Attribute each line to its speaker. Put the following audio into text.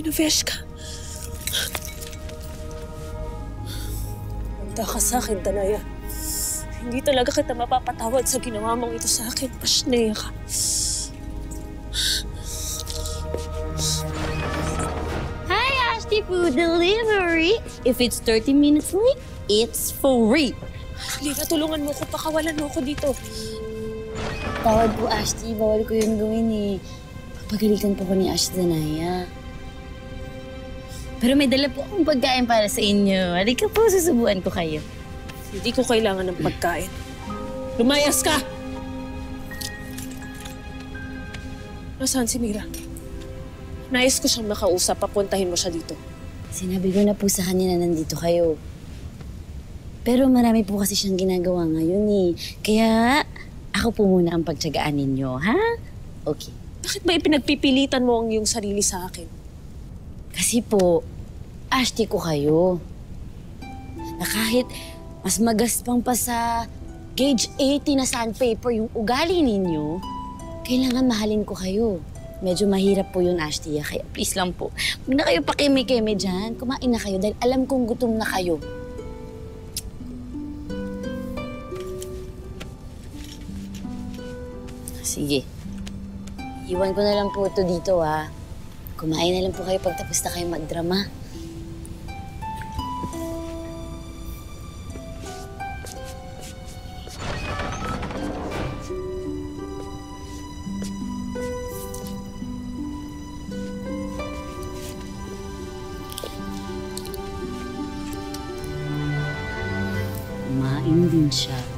Speaker 1: Pinaveshka. Handa ka sa akin, Danaya. Hindi talaga kita mapapatawad sa ginawa mong ito sa akin. Pasneya ka.
Speaker 2: Hi, Ashley Food Delivery. If it's 30 minutes late, it's free.
Speaker 1: Lina, tulungan mo ko. Pakawalan mo ko dito.
Speaker 2: Bawal po, Ashley. Bawal ko yun gawin eh. Papagalitan po ko ni Ashley Danaya. Pero may dala po akong pagkain para sa inyo. Halika po, susubuan ko kayo.
Speaker 1: Hindi ko kailangan ng pagkain. Lumayas ka! Nasaan si Mira? Nais ko siyang makausap. Papuntahin mo siya dito.
Speaker 2: Sinabi ko na po sa kanya na nandito kayo. Pero marami po kasi siyang ginagawa ngayon eh. Kaya ako po muna ang pagtiyagaan ninyo, ha? Okay.
Speaker 1: Bakit ba ipinagpipilitan mo ang iyong sarili sa akin?
Speaker 2: Kasi po, Ashley ko kayo. Na kahit mas magaspang pa sa gauge 80 na sandpaper yung ugali ninyo, kailangan mahalin ko kayo. Medyo mahirap po yun, Ashley. Kaya please lang po, huwag na kayo pakeme-keme dyan. Kumain na kayo dahil alam kong gutom na kayo. Sige. Iwan ko na lang po ito dito, ha. Kumain na lang po kayo pagtapos na kayo magdrama. Kumain din siya.